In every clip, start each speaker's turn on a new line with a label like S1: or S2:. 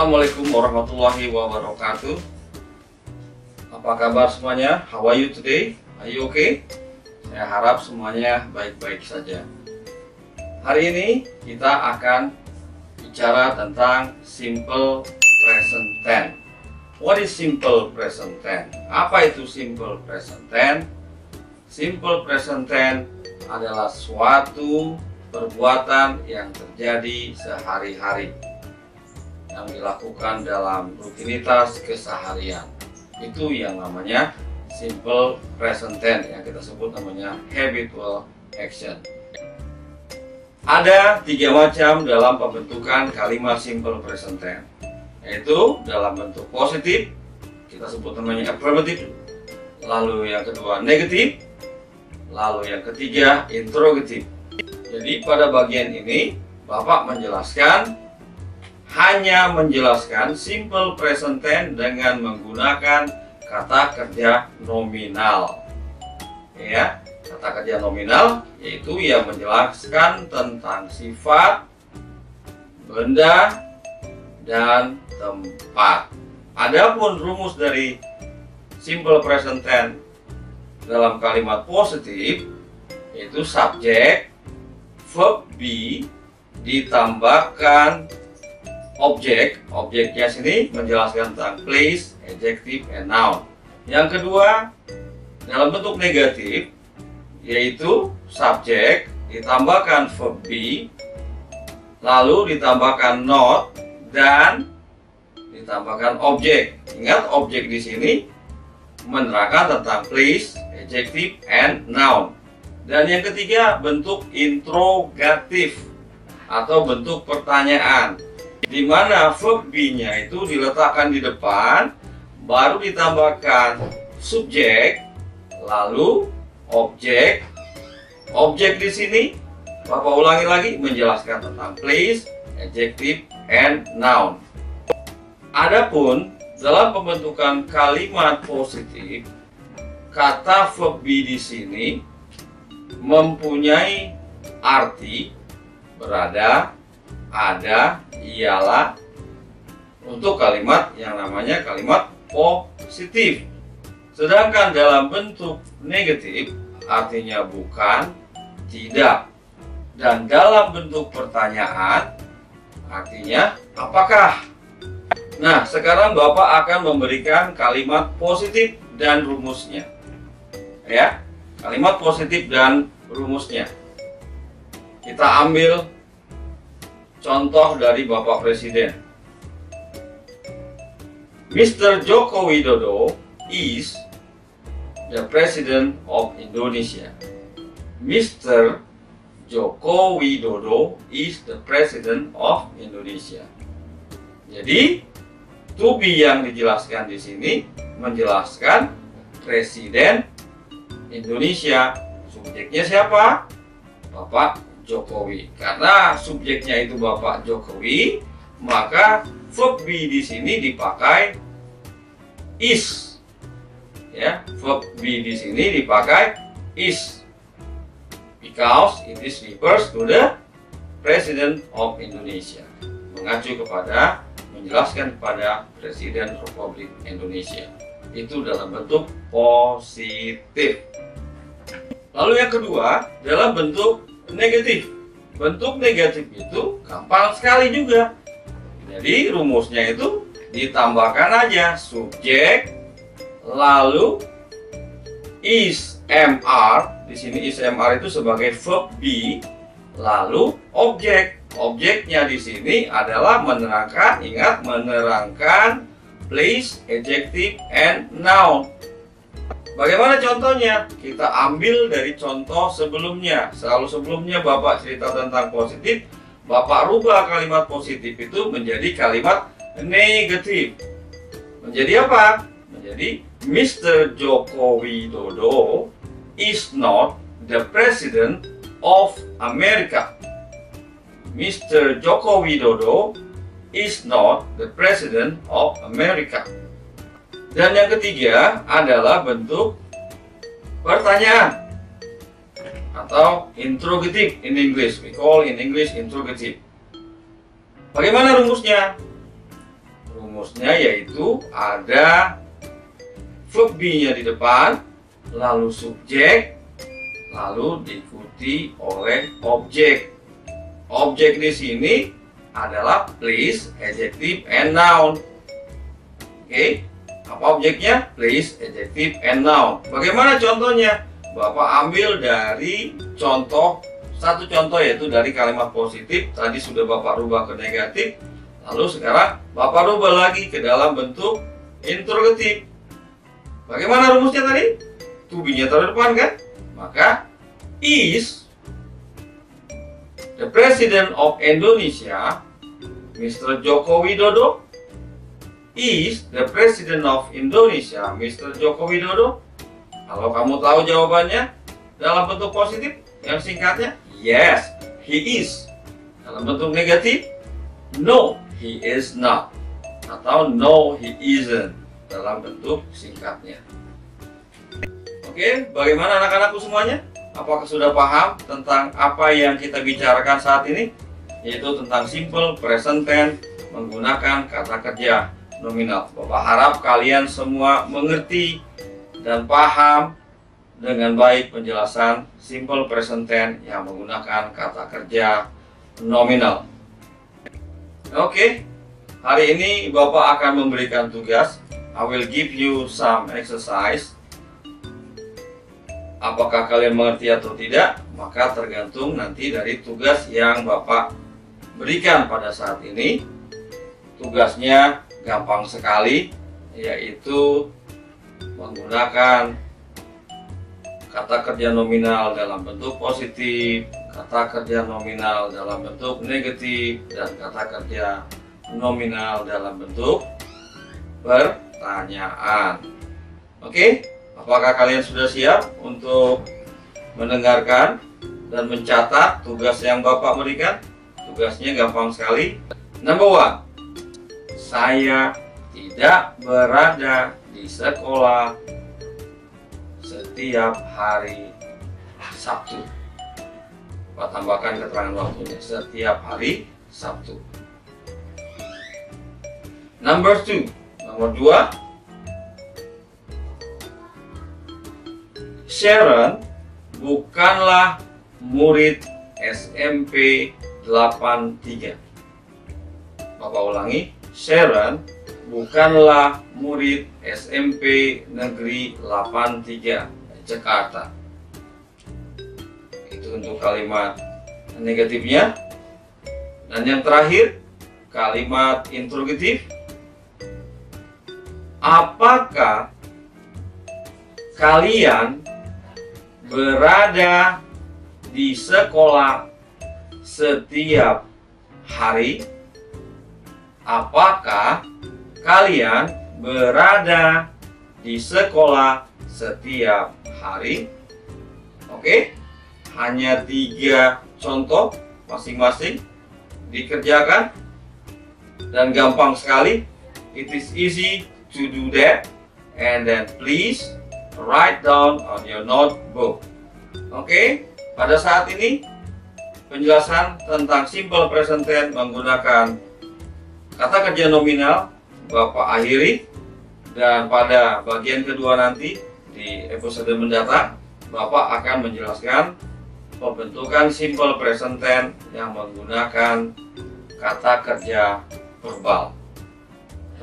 S1: Assalamualaikum warahmatullahi wabarakatuh. Apa kabar semuanya? How are you today? Are you okay? Saya harap semuanya baik-baik saja. Hari ini kita akan bicara tentang simple present tense. What is simple present tense? Apa itu simple present tense? Simple present tense adalah suatu perbuatan yang terjadi sehari-hari, yang dilakukan dalam rutinitas keseharian. Itu yang namanya simple present tense, yang kita sebut namanya habitual action. Ada 3 macam dalam pembentukan kalimat simple present tense, yaitu dalam bentuk positif, kita sebut namanya affirmative, lalu yang kedua negatif, lalu yang ketiga interrogative. Jadi pada bagian ini Bapak hanya menjelaskan simple present tense dengan menggunakan kata kerja nominal. Ya, kata kerja nominal yaitu yang menjelaskan tentang sifat, benda, dan tempat. Adapun rumus dari simple present tense dalam kalimat positif yaitu subjek, verb be ditambahkan objek. Objeknya sini menjelaskan tentang place, adjective, and noun. Yang kedua, dalam bentuk negatif yaitu subjek ditambahkan verb be, lalu ditambahkan not, dan ditambahkan objek. Ingat, objek di sini menerangkan tentang place, adjective, and noun. Dan yang ketiga, bentuk interrogatif atau bentuk pertanyaan, di mana verb be-nya itu diletakkan di depan, baru ditambahkan subjek, lalu objek. Objek di sini, Bapak ulangi lagi, menjelaskan tentang place, adjective, and noun. Adapun dalam pembentukan kalimat positif, kata verb be di sini mempunyai arti berada, ada, ialah untuk kalimat yang namanya kalimat positif. Sedangkan dalam bentuk negatif artinya bukan, tidak. Dan dalam bentuk pertanyaan artinya apakah. Nah, sekarang Bapak akan memberikan kalimat positif dan rumusnya. Ya, kalimat positif dan rumusnya. Kita ambil contoh dari Bapak Presiden. Mr. Joko Widodo is the President of Indonesia. Mr. Joko Widodo is the President of Indonesia. Jadi, to be yang dijelaskan di sini menjelaskan Presiden Indonesia. Subjeknya siapa? Bapak Jokowi. Karena subjeknya itu Bapak Jokowi, maka verb be di sini dipakai is. Ya, verb be di sini dipakai is because it is refers to the President of Indonesia. Mengacu kepada, menjelaskan kepada Presiden Republik Indonesia. Itu dalam bentuk positif. Lalu yang kedua, dalam bentuk negatif. Bentuk negatif itu gampang sekali juga. Jadi rumusnya itu ditambahkan aja subjek, lalu is mr. Di sini is mr itu sebagai verb be, lalu objek. Objeknya di sini adalah menerangkan, ingat, menerangkan place, adjective, and noun. Bagaimana contohnya? Kita ambil dari contoh sebelumnya. Selalu sebelumnya Bapak cerita tentang positif, Bapak rubah kalimat positif itu menjadi kalimat negatif. Menjadi apa? Menjadi Mr. Joko Widodo is not the President of America. Mr. Joko Widodo is not the President of America. Dan yang ketiga adalah bentuk pertanyaan atau interrogative in English. We call in English interrogative. Bagaimana rumusnya? Rumusnya yaitu ada verb be-nya di depan, lalu subjek, lalu diikuti oleh objek. Objek di sini adalah place, adjective, and noun. Oke, apa objeknya? Place, adjective, and noun. Bagaimana contohnya? Bapak ambil dari satu contoh yaitu dari kalimat positif. Tadi sudah Bapak rubah ke negatif. Lalu sekarang Bapak rubah lagi ke dalam bentuk interrogatif. Bagaimana rumusnya tadi? To be-nya taruh depan kan? Maka is the President of Indonesia, Mr. Joko Widodo. Is the President of Indonesia, Mr. Joko Widodo? Kalau kamu tahu jawabannya dalam bentuk positif, yang singkatnya, yes, he is. Dalam bentuk negatif, no, he is not. Atau no, he isn't. Dalam bentuk singkatnya. Oke, bagaimana anak-anakku semuanya? Apakah sudah paham tentang apa yang kita bicarakan saat ini? Yaitu tentang simple present tense menggunakan kata kerja nominal. Bapak harap kalian semua mengerti dan paham dengan baik penjelasan simple present tense yang menggunakan kata kerja nominal. Oke, hari ini Bapak akan memberikan tugas. I will give you some exercise. Apakah kalian mengerti atau tidak? Maka tergantung nanti dari tugas yang Bapak berikan pada saat ini. Tugasnya gampang sekali, yaitu menggunakan kata kerja nominal dalam bentuk positif, kata kerja nominal dalam bentuk negatif, dan kata kerja nominal dalam bentuk pertanyaan. Oke, apakah kalian sudah siap untuk mendengarkan dan mencatat tugas yang Bapak berikan? Tugasnya gampang sekali. Number one, saya tidak berada di sekolah setiap hari Sabtu. Pak tambahkan keterangan waktunya, setiap hari Sabtu. Nomor 2, Sharon bukanlah murid SMP 83. Bapak ulangi, Sharon bukanlah murid SMP Negeri 83 Jakarta. Itu untuk kalimat negatifnya. Dan yang terakhir, kalimat interrogatif. Apakah kalian berada di sekolah setiap hari? Apakah kalian berada di sekolah setiap hari? Oke, hanya 3 contoh masing-masing dikerjakan dan gampang sekali. It is easy to do that, and then please write down on your notebook. Oke, pada saat ini penjelasan tentang simple present tense menggunakan kata kerja nominal Bapak akhiri, dan pada bagian kedua nanti di episode mendatang Bapak akan menjelaskan pembentukan simple present tense yang menggunakan kata kerja verbal.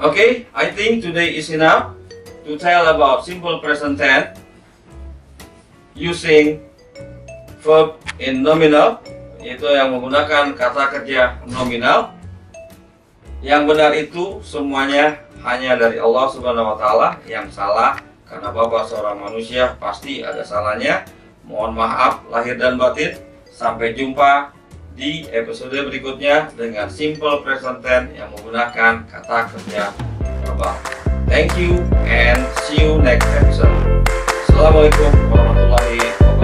S1: Okay, I think today is enough to tell about simple present tense using verb in nominal, yaitu yang menggunakan kata kerja nominal. Yang benar itu semuanya hanya dari Allah Subhanahu wa Ta'ala. Yang salah karena Bapak seorang manusia pasti ada salahnya. Mohon maaf lahir dan batin. Sampai jumpa di episode berikutnya dengan simple present tense yang menggunakan kata kerja verbal. Thank you and see you next episode. Assalamualaikum warahmatullahi wabarakatuh.